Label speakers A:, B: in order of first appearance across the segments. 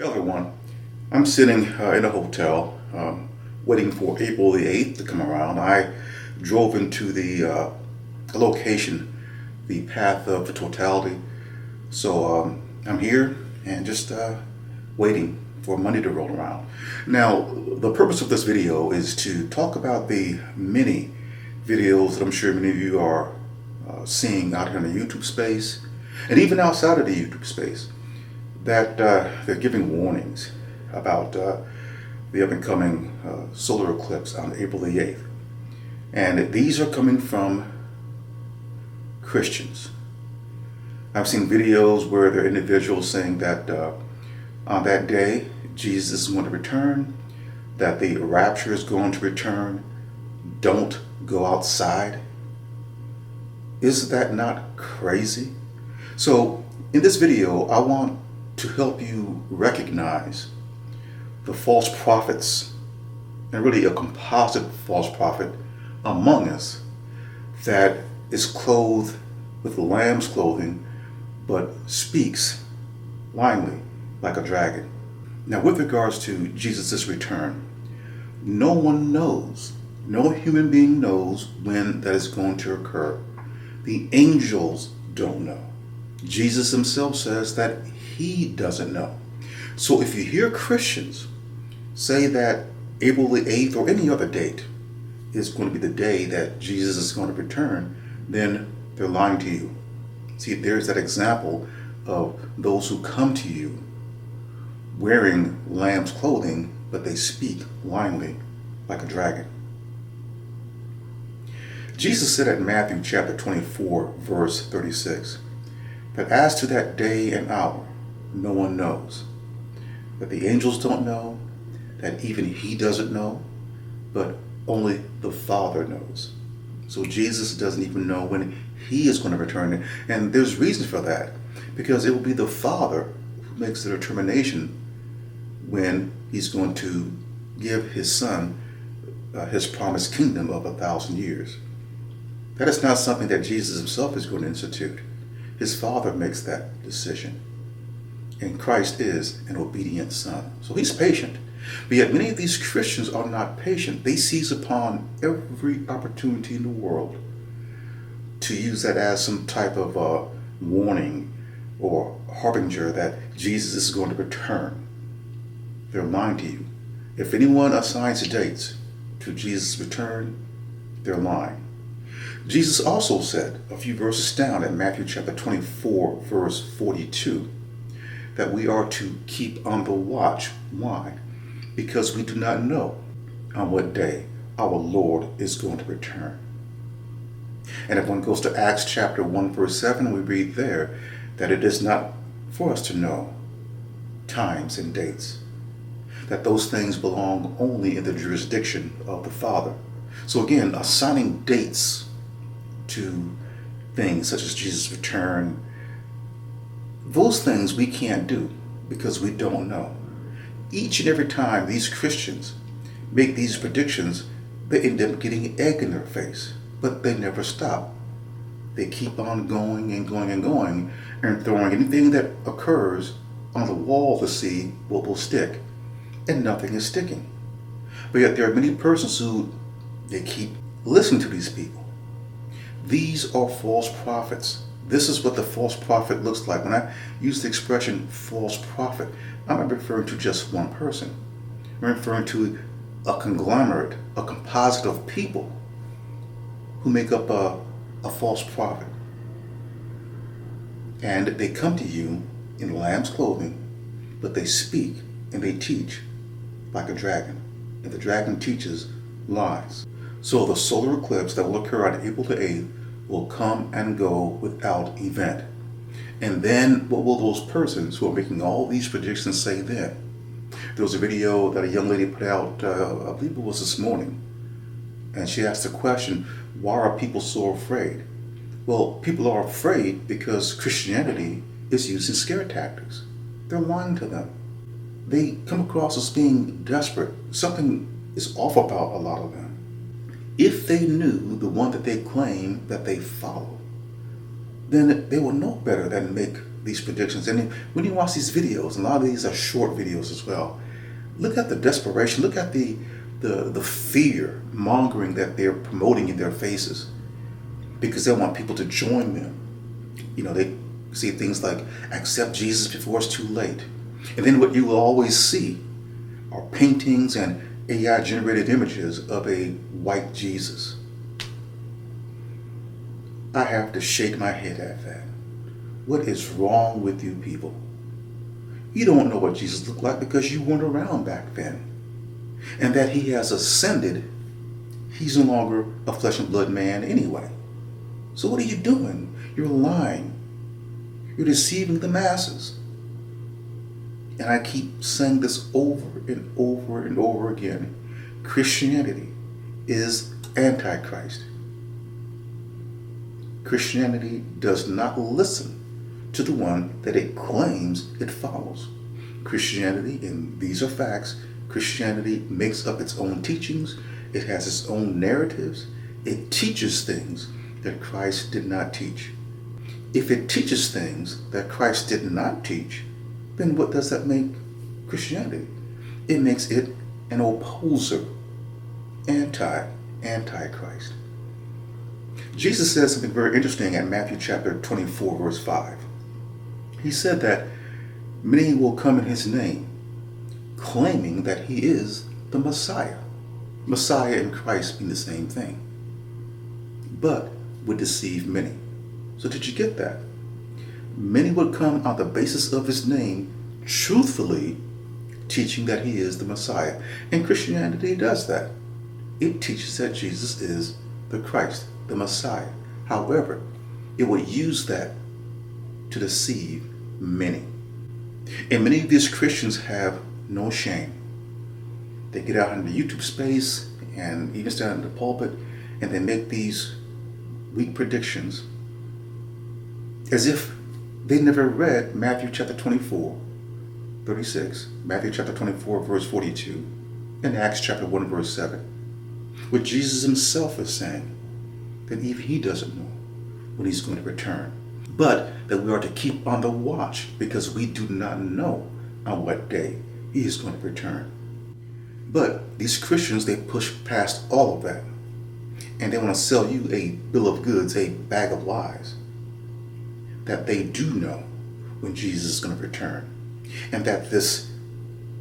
A: Hello everyone. I'm sitting in a hotel waiting for April the 8th to come around. I drove into the location, the path of the totality. So I'm here and just waiting for Monday to roll around. Now, the purpose of this video is to talk about the many videos that I'm sure many of you are seeing out here in the YouTube space and even outside of the YouTube space, that they're giving warnings about the up-and-coming solar eclipse on April the 8th. And these are coming from Christians. I've seen videos where there are individuals saying that on that day, Jesus is going to return, that the rapture is going to return. Don't go outside. Is that not crazy? So in this video, I want to help you recognize the false prophets, and really a composite false prophet among us that is clothed with lamb's clothing but speaks blindly like a dragon. Now, with regards to Jesus' return, no one knows, no human being knows when that is going to occur. The angels don't know. Jesus himself says that he doesn't know. So if you hear Christians say that April the 8th or any other date is going to be the day that Jesus is going to return, then they're lying to you. See, there's that example of those who come to you wearing lamb's clothing, but they speak blindly like a dragon. Jesus said at Matthew chapter 24, verse 36, that as to that day and hour, no one knows. That the angels don't know, that even he doesn't know, but only the Father knows. So Jesus doesn't even know when he is going to return. And there's reason for that, because it will be the Father who makes the determination when he's going to give his Son his promised kingdom of 1,000 years. That is not something that Jesus himself is going to institute. His Father makes that decision. And Christ is an obedient Son. So he's patient. But yet many of these Christians are not patient. They seize upon every opportunity in the world to use that as some type of warning or harbinger that Jesus is going to return. They're lying to you. If anyone assigns dates to Jesus' return, they're lying. Jesus also said a few verses down in Matthew chapter 24, verse 42, that we are to keep on the watch. Why? Because we do not know on what day our Lord is going to return. And if one goes to Acts chapter 1, verse 7, we read there that it is not for us to know times and dates, that those things belong only in the jurisdiction of the Father. So again, assigning dates to things such as Jesus' return, those things we can't do because we don't know. Each and every time these Christians make these predictions, they end up getting egg in their face, but they never stop. They keep on going and going and going and throwing anything that occurs on the wall to see what will stick, and nothing is sticking. But yet there are many persons who they keep listening to these people. These are false prophets. This is what the false prophet looks like. When I use the expression false prophet, I'm not referring to just one person. I'm referring to a conglomerate, a composite of people who make up a false prophet. And they come to you in lamb's clothing, but they speak and they teach like a dragon. And the dragon teaches lies. So the solar eclipse that will occur on April the 8th will come and go without event. And then what will those persons who are making all these predictions say then? There was a video that a young lady put out, I believe it was this morning, and she asked the question, why are people so afraid? Well, people are afraid because Christianity is using scare tactics. They're lying to them. They come across as being desperate. Something is off about a lot of them. If they knew the one that they claim that they follow, then they will know better than make these predictions. And when you watch these videos, a lot of these are short videos as well, look at the desperation, look at the fear mongering that they're promoting in their faces, because they want people to join them. They see things like, accept Jesus before it's too late. And then what you will always see are paintings and AI generated images of a white Jesus. I have to shake my head at that. What is wrong with you people? You don't know what Jesus looked like because you weren't around back then. And that he has ascended, he's no longer a flesh and blood man anyway. So what are you doing? You're lying. You're deceiving the masses. And I keep saying this over and over and over again. Christianity is Antichrist. Christianity does not listen to the one that it claims it follows. Christianity, and these are facts, Christianity makes up its own teachings. It has its own narratives. It teaches things that Christ did not teach. If it teaches things that Christ did not teach, then what does that make Christianity? It makes it an opposer, Antichrist. Jesus says something very interesting at Matthew chapter 24, verse 5. He said that many will come in his name, claiming that he is the Messiah. Messiah and Christ being the same thing, but would deceive many. So did you get that? Many would come on the basis of his name, truthfully teaching that he is the Messiah. And Christianity does that. It teaches that Jesus is the Christ, the Messiah. However, it will use that to deceive many. And many of these Christians have no shame. They get out into the YouTube space and even stand in the pulpit and they make these weak predictions as if they never read Matthew chapter 24, 36, Matthew chapter 24, verse 42, and Acts chapter 1, verse 7, where Jesus himself is saying that even he doesn't know when he's going to return, but that we are to keep on the watch because we do not know on what day he is going to return. But these Christians, they push past all of that, and they want to sell you a bill of goods, a bag of lies, that they do know when Jesus is going to return, and that this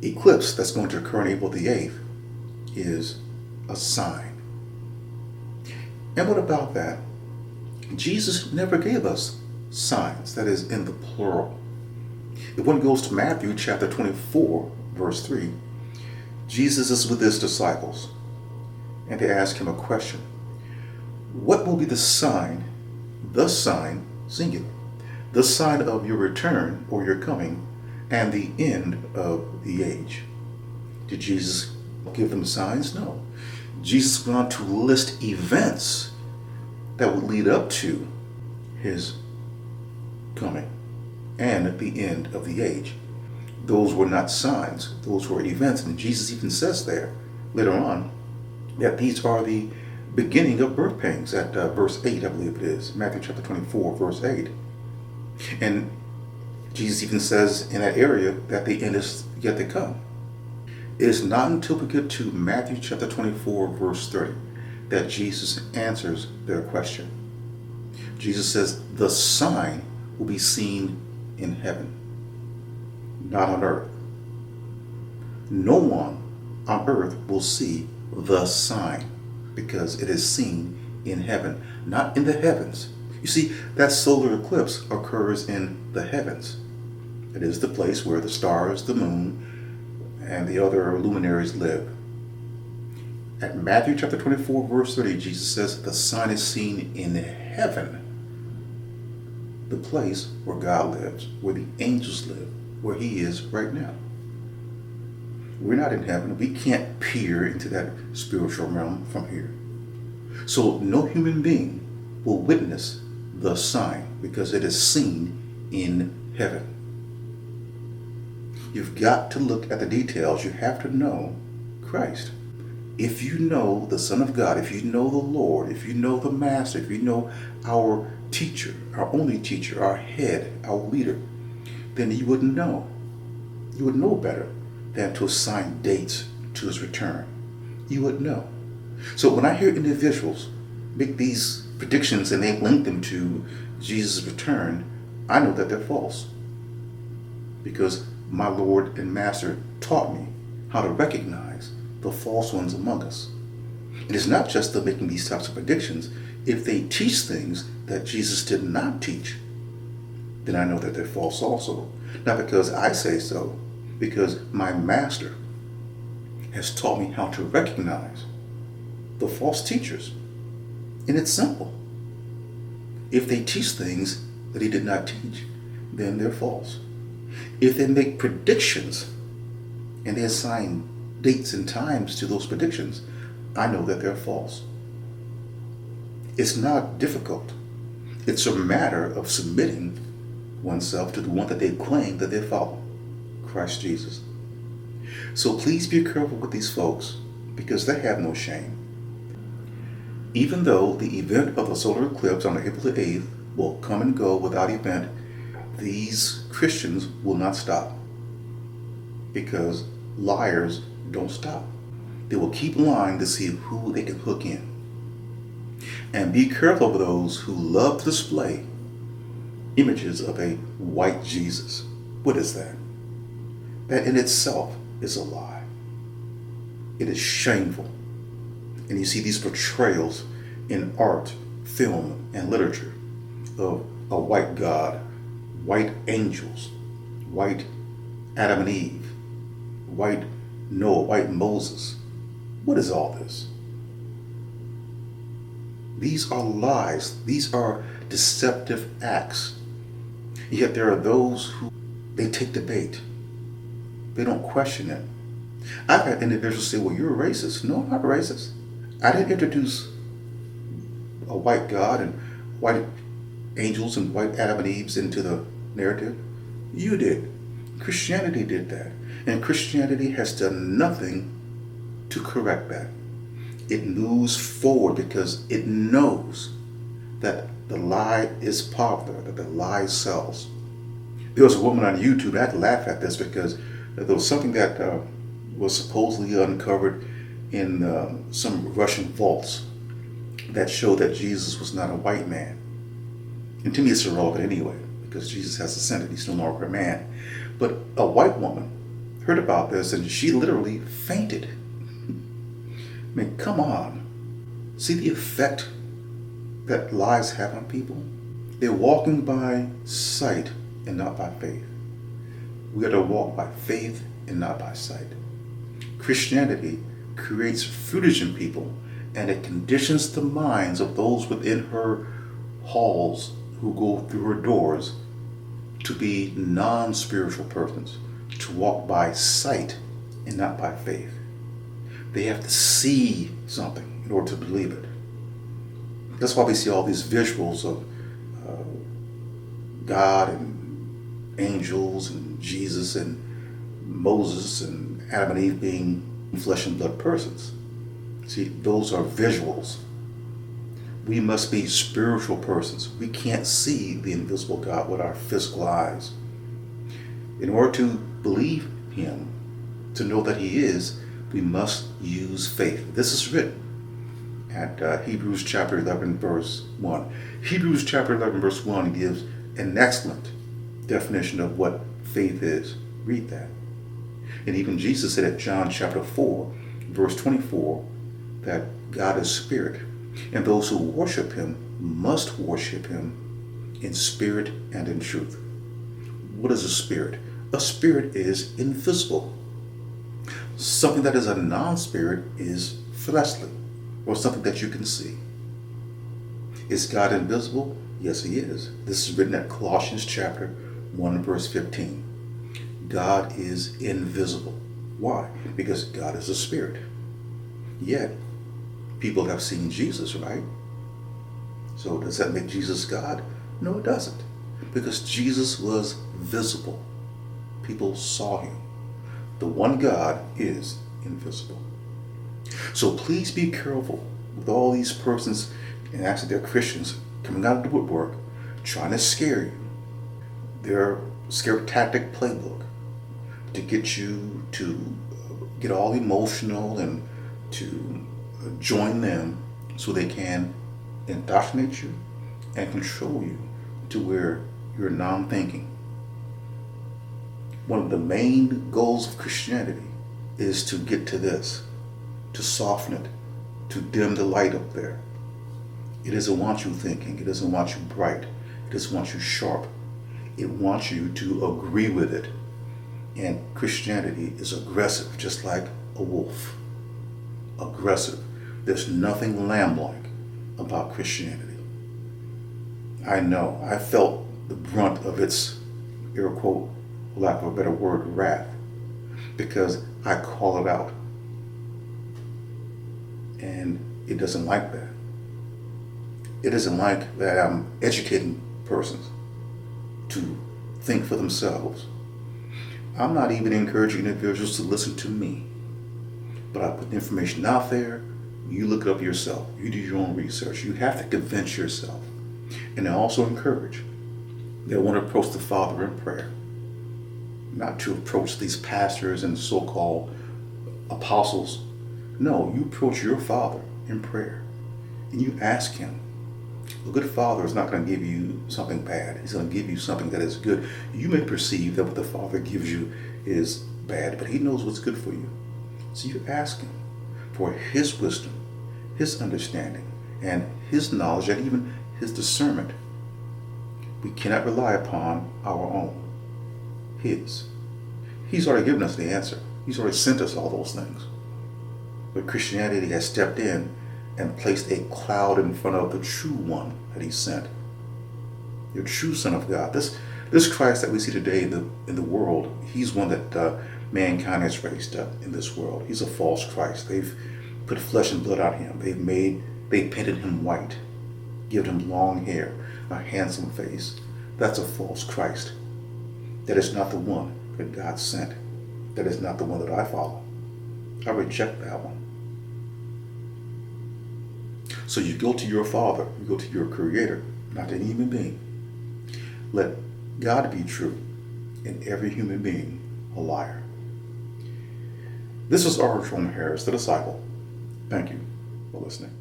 A: eclipse that's going to occur on April the 8th is a sign. And what about that? Jesus never gave us signs, that is in the plural. If one goes to Matthew chapter 24, verse 3, Jesus is with his disciples, and they ask him a question. What will be the sign, singular, the sign of your return or your coming and the end of the age? Did Jesus give them signs? No. Jesus went on to list events that would lead up to his coming and the end of the age. Those were not signs, those were events. And Jesus even says there later on that these are the beginning of birth pangs at verse 8, I believe it is, Matthew chapter 24, verse 8. And Jesus even says in that area that the end is yet to come. It is not until we get to Matthew chapter 24, verse 30, that Jesus answers their question. Jesus says, the sign will be seen in heaven, not on earth. No one on earth will see the sign because it is seen in heaven, not in the heavens. You see, that solar eclipse occurs in the heavens. It is the place where the stars, the moon, and the other luminaries live. At Matthew chapter 24, verse 30, Jesus says the sign is seen in heaven, the place where God lives, where the angels live, where he is right now. We're not in heaven. We can't peer into that spiritual realm from here. So no human being will witness the sign because it is seen in heaven. You've got to look at the details. You have to know Christ. If you know the Son of God, if you know the Lord, if you know the Master, if you know our teacher, our only teacher, our head, our leader, then you wouldn't know. You would know better than to assign dates to his return. You would know. So when I hear individuals make these predictions and they link them to Jesus' return, I know that they're false. Because my Lord and Master taught me how to recognize the false ones among us. It is not just them making these types of predictions. If they teach things that Jesus did not teach, then I know that they're false also. Not because I say so, because my Master has taught me how to recognize the false teachers. And it's simple. If they teach things that he did not teach, then they're false. If they make predictions and they assign dates and times to those predictions, I know that they're false. It's not difficult. It's a matter of submitting oneself to the one that they claim that they follow, Christ Jesus. So please be careful with these folks, because they have no shame. Even though the event of the solar eclipse on April the 8th will come and go without event, these Christians will not stop, because liars don't stop. They will keep lying to see who they can hook in. And be careful of those who love to display images of a white Jesus. What is that? That in itself is a lie. It is shameful. And you see these portrayals in art, film, and literature of a white God, white angels, white Adam and Eve, white Noah, white Moses. What is all this? These are lies. These are deceptive acts. Yet there are those who, they take the bait. They don't question it. I've had individuals say, well, you're a racist. No, I'm not a racist. I didn't introduce a white God and white angels and white Adam and Eves into the narrative. You did. Christianity did that. And Christianity has done nothing to correct that. It moves forward because it knows that the lie is popular, that the lie sells. There was a woman on YouTube, I had to laugh at this because there was something that was supposedly uncovered in some Russian vaults that showed that Jesus was not a white man. And to me it's irrelevant anyway, because Jesus has ascended, he's no longer a man. But a white woman heard about this and she literally fainted. I mean, come on. See the effect that lies have on people? They're walking by sight and not by faith. We are to walk by faith and not by sight. Christianity creates fruitage in people, and it conditions the minds of those within her halls who go through her doors to be non-spiritual persons, to walk by sight and not by faith. They have to see something in order to believe it. That's why we see all these visuals of God and angels and Jesus and Moses and Adam and Eve being flesh and blood persons. See, those are visuals. We must be spiritual persons. We can't see the invisible God with our physical eyes. In order to believe him, to know that he is, we must use faith. This is written at Hebrews chapter 11, verse 1. Hebrews chapter 11, verse 1 gives an excellent definition of what faith is. Read that. And even Jesus said at John chapter 4, verse 24, that God is spirit, and those who worship him must worship him in spirit and in truth. What is a spirit? A spirit is invisible. Something that is a non-spirit is fleshly, or something that you can see. Is God invisible? Yes, he is. This is written at Colossians chapter 1, verse 15. God is invisible. Why? Because God is a spirit. Yet, people have seen Jesus, right? So does that make Jesus God? No, it doesn't. Because Jesus was visible. People saw him. The one God is invisible. So please be careful with all these persons, and actually they're Christians, coming out of the woodwork, trying to scare you. They're scare tactic playbook to get you to get all emotional and to join them so they can indoctrinate you and control you to where you're non-thinking. One of the main goals of Christianity is to get to this, to soften it, to dim the light up there. It doesn't want you thinking. It doesn't want you bright. It doesn't want you sharp. It wants you to agree with it. And Christianity is aggressive, just like a wolf. Aggressive. There's nothing lamb-like about Christianity. I know. I felt the brunt of its, air quote, lack of a better word, wrath, because I call it out. And it doesn't like that. It isn't like that I'm educating persons to think for themselves. I'm not even encouraging individuals to listen to me. But I put the information out there. You look it up yourself. You do your own research. You have to convince yourself. And I also encourage that want to approach the Father in prayer. Not to approach these pastors and so-called apostles. No, you approach your Father in prayer. And you ask Him. A good Father is not going to give you something bad. He's going to give you something that is good. You may perceive that what the Father gives you is bad, but He knows what's good for you. So you ask Him for His wisdom, His understanding, and His knowledge, and even His discernment. We cannot rely upon our own. His. He's already given us the answer. He's already sent us all those things. But Christianity has stepped in and placed a cloud in front of the true one that He sent. The true Son of God. This Christ that we see today in the world, He's one that mankind has raised up in this world. He's a false Christ. They've put flesh and blood on Him. They painted Him white, given Him long hair, a handsome face. That's a false Christ. That is not the one that God sent. That is not the one that I follow. I reject that one. So you go to your Father, you go to your Creator, not any human being. Let God be true and every human being a liar. This is R. Harris, the disciple. Thank you for listening.